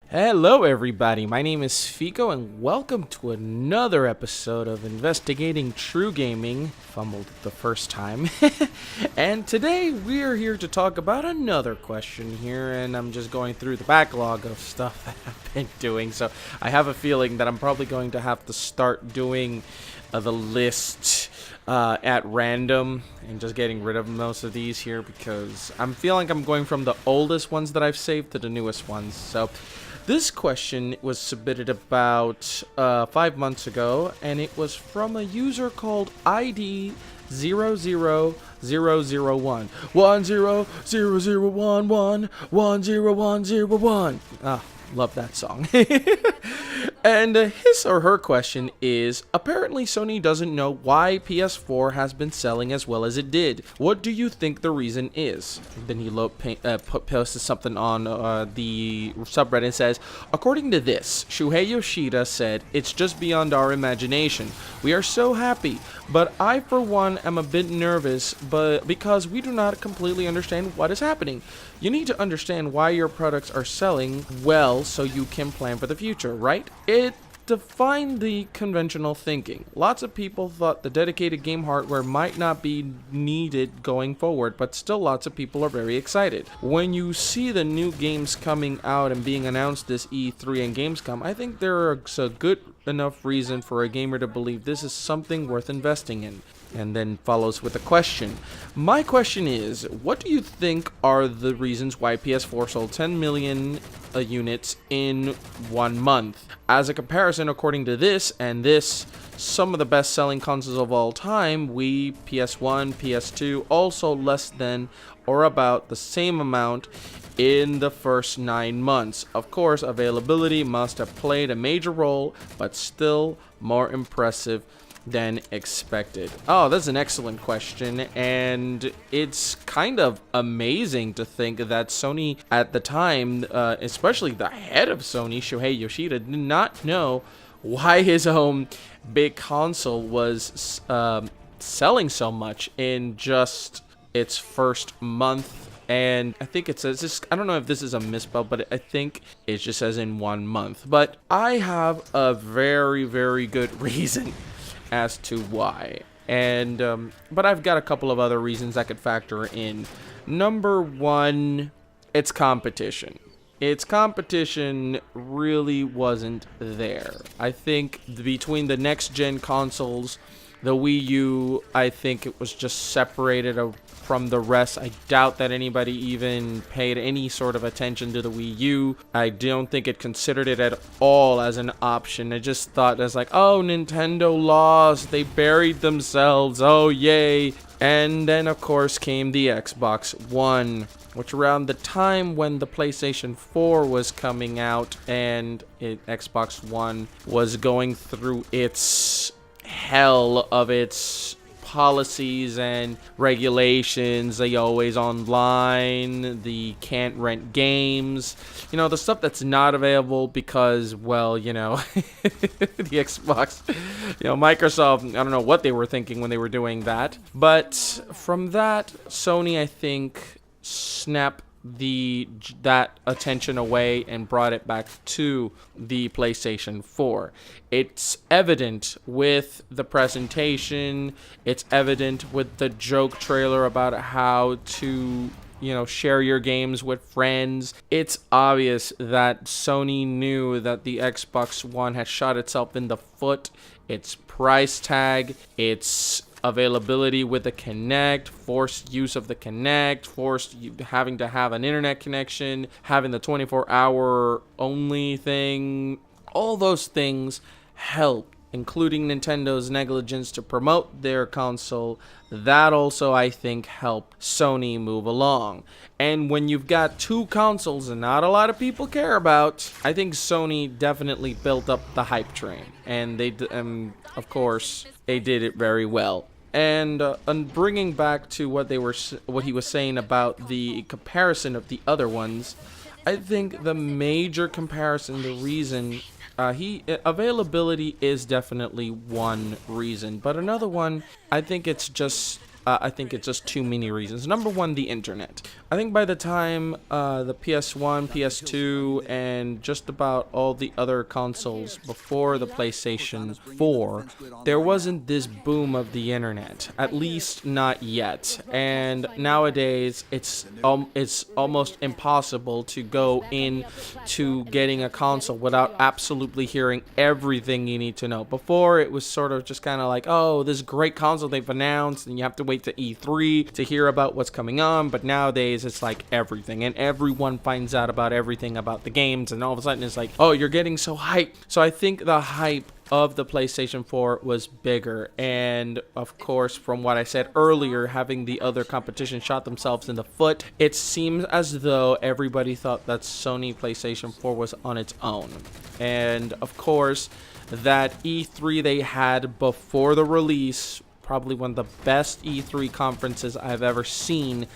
Hello everybody, my name is Fico and welcome to another episode of Investigating True Gaming. Fumbled the first time. And today we're here to talk about another question here, and I'm just going through the backlog of stuff that I've been doing. So I have a feeling that I'm probably going to have to start doing the list at random and just getting rid of most of these here, because I'm feeling I'm going from the oldest ones that I've saved to the newest ones. So this question was submitted about 5 months ago, and it was from a user called ID 00001 10011 Ah, love that song. And his or her question is, apparently Sony doesn't know why PS4 has been selling as well as it did. What do you think the reason is? Then he posted something on the subreddit and says, according to this, Shuhei Yoshida said, it's just beyond our imagination. We are so happy, but I for one am a bit nervous because we do not completely understand what is happening. You need to understand why your products are selling well so you can plan for the future, right? It defined the conventional thinking. Lots of people thought the dedicated game hardware might not be needed going forward, but still lots of people are very excited. When you see the new games coming out and being announced this E3 and Gamescom, I think there's a good enough reason for a gamer to believe this is something worth investing in. And then follows with a question. My question is, what do you think are the reasons why PS4 sold 10 million units in 1 month? As a comparison, according to this and this, some of the best-selling consoles of all time, Wii, PS1, PS2, also less than or about the same amount in the first 9 months. Of course, availability must have played a major role, but still more impressive than expected. Oh, that's an excellent question, and it's kind of amazing to think that Sony at the time, especially the head of Sony, Shuhei Yoshida, did not know why his own big console was selling so much in just its first month. And I think it says this, I don't know if this is a misspell, but I think it just says in 1 month. But I have a very, very good reason as to why, and but I've got a couple of other reasons I could factor in. Number one, it's competition. Its competition really wasn't there. I think between the next gen consoles, the Wii U, I think it was just separated from the rest. I doubt that anybody even paid any sort of attention to the Wii U. I don't think it considered it at all as an option. I just thought as like, oh, Nintendo lost. They buried themselves. Oh, yay. And then, of course, came the Xbox One, which around the time when the PlayStation 4 was coming out and Xbox One was going through its hell of its policies and regulations, the always online, the can't rent games, you know, the stuff that's not available because, well, you know, the Xbox, you know, Microsoft, I don't know what they were thinking when they were doing that. But from that, Sony, I think, snapped that attention away and brought it back to the PlayStation 4. It's evident with the presentation, it's evident with the joke trailer about how to, you know, share your games with friends. It's obvious that Sony knew that the Xbox One had shot itself in the foot. Its price tag, its availability with the Kinect, forced use of the Kinect, having to have an internet connection, having the 24-hour only thing, all those things help, including Nintendo's negligence to promote their console. That also, I think, helped Sony move along. And when you've got two consoles and not a lot of people care about, I think Sony definitely built up the hype train. And they, of course, they did it very well. And bringing back to what he was saying about the comparison of the other ones, I think the major comparison, the reason availability is definitely one reason, but another one, I think it's just I think it's just too many reasons. Number one, the internet. I think by the time the PS1, PS2, and just about all the other consoles before the PlayStation 4, there wasn't this boom of the internet, at least not yet. And nowadays, it's almost impossible to go into getting a console without absolutely hearing everything you need to know. Before, it was sort of just kind of like, oh, this great console they've announced, and you have to wait to E3 to hear about what's coming on. But nowadays, it's like everything, and everyone finds out about everything about the games, and all of a sudden, it's like, oh, you're getting so hyped. So I think the hype of the PlayStation 4 was bigger, and of course, from what I said earlier, having the other competition shot themselves in the foot, it seems as though everybody thought that Sony PlayStation 4 was on its own. And of course, that E3 they had before the release, probably one of the best E3 conferences I've ever seen,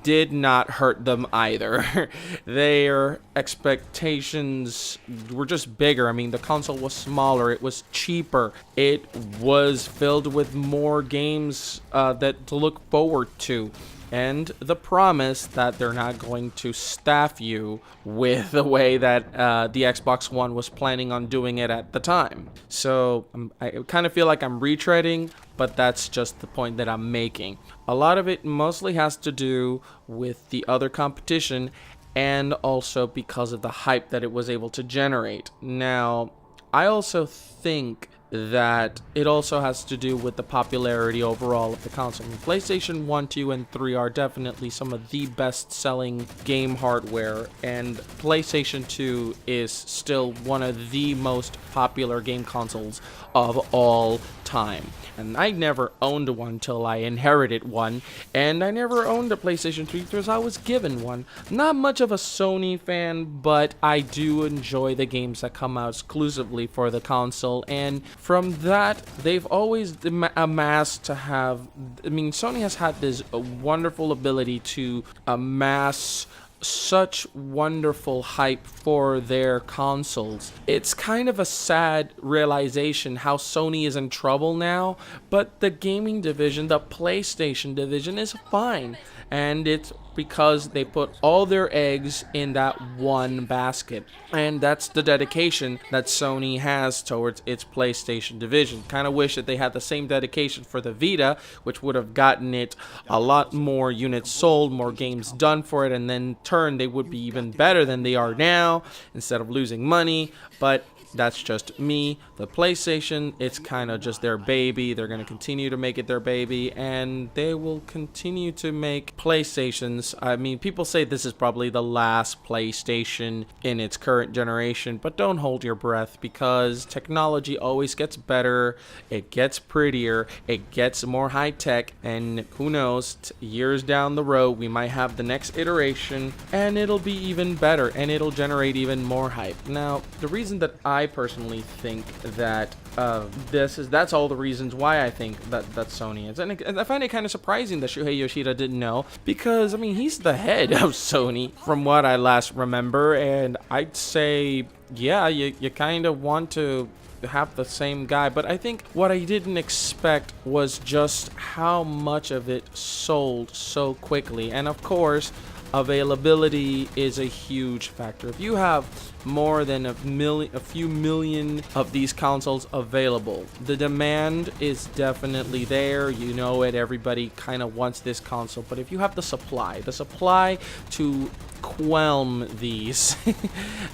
did not hurt them either. Their expectations were just bigger. I mean, the console was smaller, it was cheaper, it was filled with more games that to look forward to, and the promise that they're not going to staff you with the way that the Xbox One was planning on doing it at the time. So I kind of feel like I'm retreading, but that's just the point that I'm making. A lot of it mostly has to do with the other competition, and also because of the hype that it was able to generate. Now, I also think that it also has to do with the popularity overall of the console. I mean, PlayStation 1, 2, and 3 are definitely some of the best-selling game hardware, and PlayStation 2 is still one of the most popular game consoles of all time. And I never owned one till I inherited one, and I never owned a PlayStation 3 because I was given one. Not much of a Sony fan, but I do enjoy the games that come out exclusively for the console, and from that, they've always amassed to have, I mean, Sony has had this wonderful ability to amass such wonderful hype for their consoles. It's kind of a sad realization how Sony is in trouble now, but the gaming division, the PlayStation division, is fine. And it's because they put all their eggs in that one basket. And that's the dedication that Sony has towards its PlayStation division. Kind of wish that they had the same dedication for the Vita, which would have gotten it a lot more units sold, more games done for it, and then turn they would be even better than they are now instead of losing money. But that's just me. The PlayStation, it's kind of just their baby. They're going to continue to make it their baby, and they will continue to make PlayStations. I mean, people say this is probably the last PlayStation in its current generation, but don't hold your breath, because technology always gets better, it gets prettier, it gets more high-tech, and who knows, years down the road, we might have the next iteration, and it'll be even better, and it'll generate even more hype. Now, the reason that I personally think that that's all the reasons why I think that Sony is, and I find it kind of surprising that Shuhei Yoshida didn't know, because I mean, he's the head of Sony from what I last remember, and I'd say, yeah, you kind of want to have the same guy. But I think what I didn't expect was just how much of it sold so quickly, and of course, availability is a huge factor. If you have more than a few million of these consoles available, the demand is definitely there. You know it. Everybody kind of wants this console. But if you have the supply to qualm these,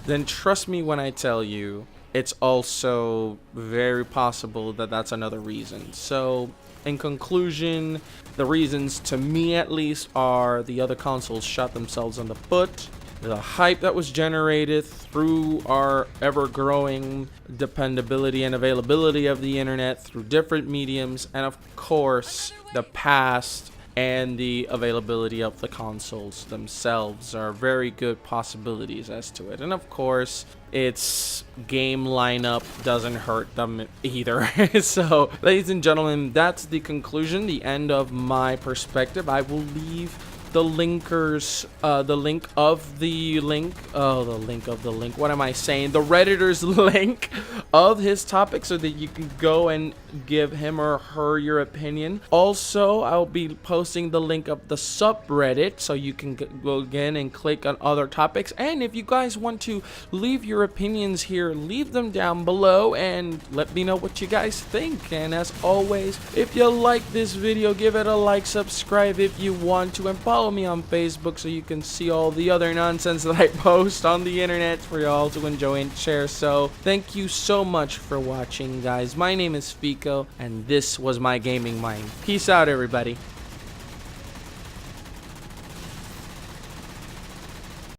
then trust me when I tell you, it's also very possible that that's another reason. So, in conclusion, the reasons, to me at least, are the other consoles shot themselves in the foot, the hype that was generated through our ever-growing dependability and availability of the internet through different mediums, and of course, the past and the availability of the consoles themselves are very good possibilities as to it. And of course, its game lineup doesn't hurt them either. So, ladies and gentlemen, that's the conclusion, the end of my perspective. I will leave the linkers, the link of the link, what am I saying? The Redditor's link of his topic so that you can go and give him or her your opinion. Also, I'll be posting the link of the subreddit so you can go again and click on other topics. And if you guys want to leave your opinions here, leave them down below and let me know what you guys think. And as always, if you like this video, give it a like, subscribe if you want to, and follow me on Facebook so you can see all the other nonsense that I post on the internet for y'all to enjoy and share. So thank you so much for watching, guys. My name is Fico, and this was my gaming mind. Peace out, everybody.